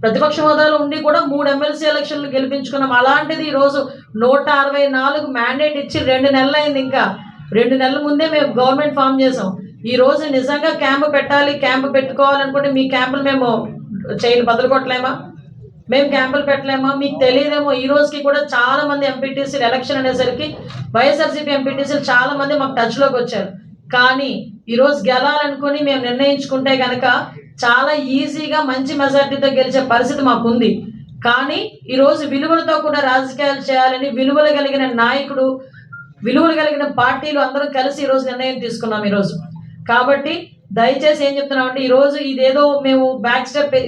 ప్రతిపక్ష హోదాలో ఉండి కూడా 3 ఎమ్మెల్సీ ఎలక్షన్లు గెలిపించుకున్నాం. అలాంటిది ఈరోజు 164 మ్యాండేట్ ఇచ్చి 2 నెలలు అయింది. ఇంకా 2 నెలల ముందే మేము గవర్నమెంట్ ఫామ్ చేసాం. ఈ రోజు నిజంగా క్యాంపు పెట్టాలి, క్యాంపు పెట్టుకోవాలనుకుంటే మీ క్యాంపులు మేము బదులు కొట్టలేమా? మేము క్యాంపులు పెట్టలేమా? మీకు తెలియదేమో, ఈ రోజుకి కూడా చాలా మంది ఎంపీటీసీలు ఎలక్షన్ అనేసరికి వైఎస్ఆర్సీపీ ఎంపీటీసీలు చాలా మంది మాకు టచ్లోకి వచ్చారు. కానీ ఈరోజు గెలాలనుకుని మేము నిర్ణయించుకుంటే కనుక చాలా ఈజీగా మంచి మెజార్టీతో గెలిచే పరిస్థితి మాకుంది. కానీ ఈరోజు విలువలతో కూడా రాజకీయాలు చేయాలని విలువలు కలిగిన నాయకుడు, విలువలు కలిగిన పార్టీలు అందరూ కలిసి ఈరోజు నిర్ణయం తీసుకున్నాం ఈరోజు. కాబట్టి దయచేసి ఏం చెప్తున్నామంటే, ఈరోజు ఇదేదో మేము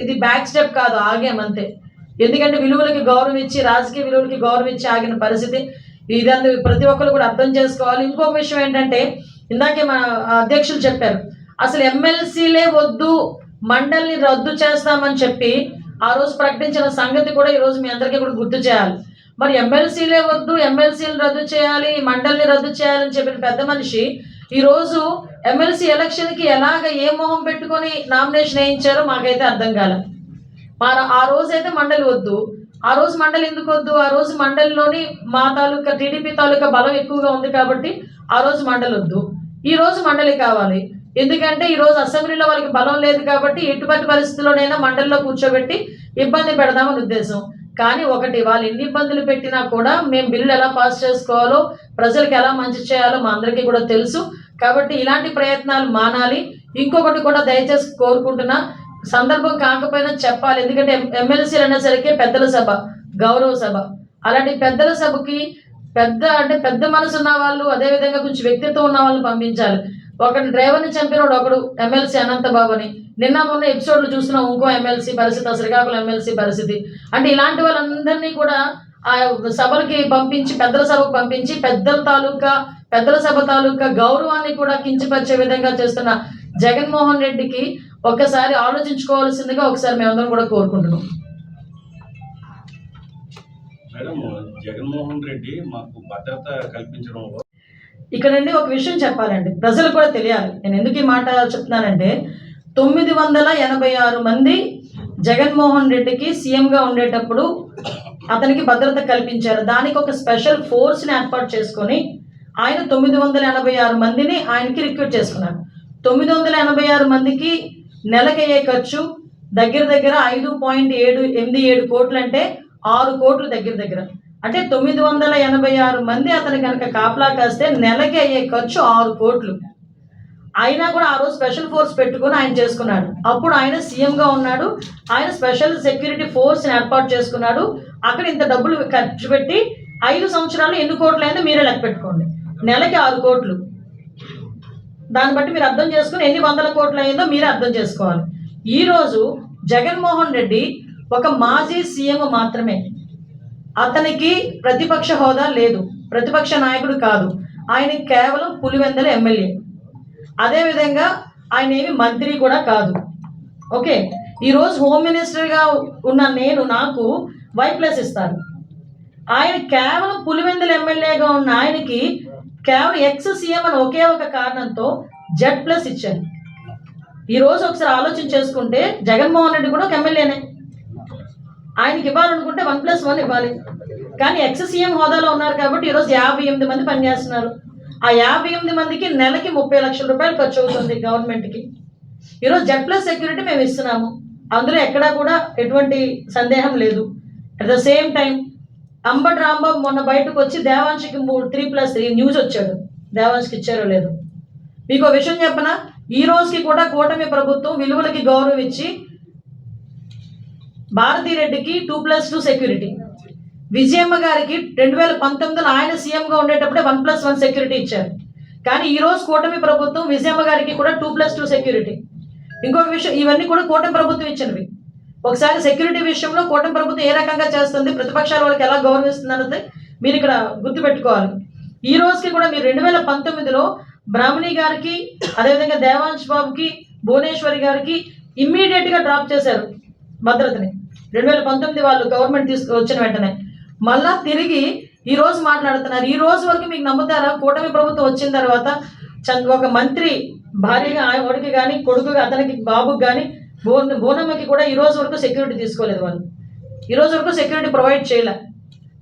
ఇది బ్యాక్ స్టెప్ కాదు, ఆగామంతే. ఎందుకంటే విలువలకి గౌరవం ఇచ్చి, రాజకీయ విలువలకి గౌరవం ఇచ్చి ఆగిన పరిస్థితి. ఇదంతా ప్రతి ఒక్కరు కూడా అర్థం చేసుకోవాలి. ఇంకొక విషయం ఏంటంటే, ఇందాకే మా అధ్యక్షులు చెప్పారు, అసలు ఎమ్మెల్సీలే వద్దు, మండలిని రద్దు చేస్తామని చెప్పి ఆ రోజు ప్రకటించిన సంగతి కూడా ఈరోజు మీ అందరికీ కూడా గుర్తు చేయాలి. మరి ఎమ్మెల్సీలే వద్దు, ఎమ్మెల్సీలు రద్దు చేయాలి, మండలిని రద్దు చేయాలని చెప్పిన పెద్ద మనిషి ఈరోజు ఎమ్మెల్సీ ఎలక్షన్కి ఎలాగ ఏ మొహం పెట్టుకొని నామినేషన్ వేయించారో మాకైతే అర్థం కాలే. ఆ రోజైతే మండలి వద్దు, ఆ రోజు మండలి ఎందుకు వద్దు? ఆ రోజు మండలిలోని మా తాలూకా టీడీపీ తాలూకా బలం ఎక్కువగా ఉంది కాబట్టి ఆ రోజు మండలి వద్దు. ఈ రోజు మండలి కావాలి. ఎందుకంటే ఈరోజు అసెంబ్లీలో వాళ్ళకి బలం లేదు కాబట్టి ఎటువంటి పరిస్థితుల్లోనైనా మండలిలో కూర్చోబెట్టి ఇబ్బంది పెడదామని ఉద్దేశం. కానీ ఒకటి, వాళ్ళు ఎన్ని ఇబ్బందులు పెట్టినా కూడా మేము బిల్లు ఎలా పాస్ చేసుకోవాలో, ప్రజలకు ఎలా మంచి చేయాలో మా అందరికీ కూడా తెలుసు. కాబట్టి ఇలాంటి ప్రయత్నాలు మానాలి. ఇంకొకటి కూడా దయచేసి కోరుకుంటున్నా, సందర్భం కాకపోయినా చెప్పాలి. ఎందుకంటే ఎమ్మెల్సీలు అనేసరికి పెద్దల సభ, గౌరవ సభ. అలాంటి పెద్దల సభకి పెద్ద మనసు ఉన్న వాళ్ళు, అదేవిధంగా కొంచెం వ్యక్తిత్వం ఉన్న వాళ్ళని పంపించాలి. ఒకటి డ్రైవర్ని చంపినోడు ఒకడు, ఎమ్మెల్సీ అనంతబాబు అని. నిన్న మొన్న ఎపిసోడ్లు చూస్తున్నాం, ఇంకో ఎమ్మెల్సీ పరిస్థితి, శ్రీకాకుళం ఎమ్మెల్సీ పరిస్థితి. అంటే ఇలాంటి వాళ్ళందరినీ కూడా ఆ సభలకి పంపించి, పెద్దల సభకు పంపించి, పెద్దల సభ తాలూకా గౌరవాన్ని కూడా కించపరిచే విధంగా చేస్తున్న జగన్మోహన్ రెడ్డికి ఒక్కసారి ఆలోచించుకోవాల్సిందిగా ఒకసారి మేమందరం కూడా కోరుకుంటున్నాం. మేడం, జగన్మోహన్ రెడ్డి మాకు భద్రత కల్పించడంలో ఇక్కడండి ఒక విషయం చెప్పాలండి, ప్రజలు కూడా తెలియాలి. నేను ఎందుకు ఈ మాట చెప్తున్నానంటే, 986 మంది జగన్మోహన్ రెడ్డికి సీఎంగా ఉండేటప్పుడు అతనికి భద్రత కల్పించారు. దానికి ఒక స్పెషల్ ఫోర్స్ని ఏర్పాటు చేసుకొని ఆయన 986 మందిని ఆయనకి రిక్రూట్ చేసుకున్నారు. 986 మందికి నెలకయ్యే ఖర్చు దగ్గర 5.787 కోట్లు, అంటే 6 కోట్లు దగ్గర. అంటే 986 మంది అతను కనుక కాపలా కాస్తే నెలకి అయ్యే ఖర్చు 6 కోట్లు. అయినా కూడా ఆ రోజు స్పెషల్ ఫోర్స్ పెట్టుకుని ఆయన చేసుకున్నాడు. అప్పుడు ఆయన సీఎంగా ఉన్నాడు. ఆయన స్పెషల్ సెక్యూరిటీ ఫోర్స్ని ఏర్పాటు చేసుకున్నాడు. అక్కడ ఇంత డబ్బులు ఖర్చు పెట్టి 5 సంవత్సరాలు ఎన్ని కోట్లు అయిందో మీరే లెక్క పెట్టుకోండి. నెలకి 6 కోట్లు. దాన్ని బట్టి మీరు అర్థం చేసుకుని ఎన్ని వందల కోట్లు అయిందో మీరే అర్థం చేసుకోవాలి. ఈరోజు జగన్మోహన్ రెడ్డి ఒక మాజీ సీఎం మాత్రమే. అతనికి ప్రతిపక్ష హోదా లేదు, ప్రతిపక్ష నాయకుడు కాదు. ఆయన కేవలం పులివెందుల ఎమ్మెల్యే. అదేవిధంగా ఆయన ఏమి మంత్రి కూడా కాదు. ఓకే, ఈరోజు హోమ్ మినిస్టర్గా ఉన్న నాకు Y+ ఇస్తారు. ఆయన కేవలం పులివెందుల ఎమ్మెల్యేగా ఉన్న ఆయనకి కేవలం ఎక్స్-సీఎం అని ఒకే ఒక కారణంతో Z+ ఇచ్చారు. ఈరోజు ఒకసారి ఆలోచన చేసుకుంటే జగన్మోహన్ రెడ్డి కూడా ఒక ఎమ్మెల్యేనే. ఆయనకి ఇవ్వాలనుకుంటే 1+1 ఇవ్వాలి. కానీ ఎక్స్-సీఎం హోదాలో ఉన్నారు కాబట్టి ఈరోజు 58 మంది పనిచేస్తున్నారు. ఆ 58 మందికి నెలకి 30 లక్షల రూపాయలు ఖర్చు అవుతుంది గవర్నమెంట్కి. ఈరోజు Z+ సెక్యూరిటీ మేము ఇస్తున్నాము, అందులో ఎక్కడా కూడా ఎటువంటి సందేహం లేదు. At the same time Ambati Rambabu మొన్న బయటకు వచ్చి దేవాంశకి 3+3 న్యూస్ వచ్చాడు. దేవాంశకి ఇచ్చారో లేదు. మీకు విషయం చెప్పనా, ఈ రోజుకి కూడా కూటమి ప్రభుత్వం విలువలకి గౌరవం ఇచ్చి భారతిరెడ్డికి 2+2 సెక్యూరిటీ, విజయమ్మ గారికి 2019లో ఆయన సీఎంగా ఉండేటప్పుడే 1+1 సెక్యూరిటీ ఇచ్చారు. కానీ ఈరోజు కూటమి ప్రభుత్వం విజయమ్మ గారికి కూడా 2+2 సెక్యూరిటీ. ఇంకొక విషయం, ఇవన్నీ కూడా కూటమి ప్రభుత్వం ఇచ్చినవి. ఒకసారి సెక్యూరిటీ విషయంలో కూటమి ప్రభుత్వం ఏ రకంగా చేస్తుంది, ప్రతిపక్షాల వాళ్ళకి ఎలా గౌరవిస్తుంది అన్నది మీరు ఇక్కడ గుర్తుపెట్టుకోవాలి. ఈ రోజుకి కూడా మీరు 2019లో బ్రాహ్మణి గారికి, అదేవిధంగా దేవాంశ్ బాబుకి, భువనేశ్వరి గారికి ఇమ్మీడియట్గా డ్రాప్ చేశారు భద్రతని. 2019 వాళ్ళు గవర్నమెంట్ వచ్చిన వెంటనే మళ్ళా తిరిగి ఈ రోజు మాట్లాడుతున్నారు. ఈ రోజు వరకు మీకు నమ్ముతారా, కూటమి ప్రభుత్వం వచ్చిన తర్వాత ఒక మంత్రి భార్యగా ఆవిడకి కానీ, కొడుకుగా అతనికి బాబుకి కానీ బోనమ్మకి కూడా ఈ రోజు వరకు సెక్యూరిటీ తీసుకోలేదు వాళ్ళు, ఈ రోజు వరకు సెక్యూరిటీ ప్రొవైడ్ చేయలే.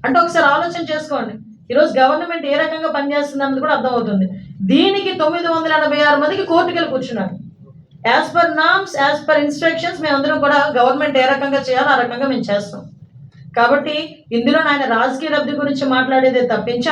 అంటే ఒకసారి ఆలోచన చేసుకోండి, ఈరోజు గవర్నమెంట్ ఏ రకంగా పనిచేస్తుంది అన్నది కూడా అర్థమవుతుంది. దీనికి 986 మందికి కోర్టుకి వెళ్ళి కూర్చున్నారు. As per norms, as per instructions మేమందరం కూడా గవర్నమెంట్ ఏ రకంగా చేయాలో ఆ రకంగా మేము చేస్తాం. కాబట్టి ఇందులో ఆయన రాజకీయ లబ్ధి గురించి మాట్లాడేదే తప్పించి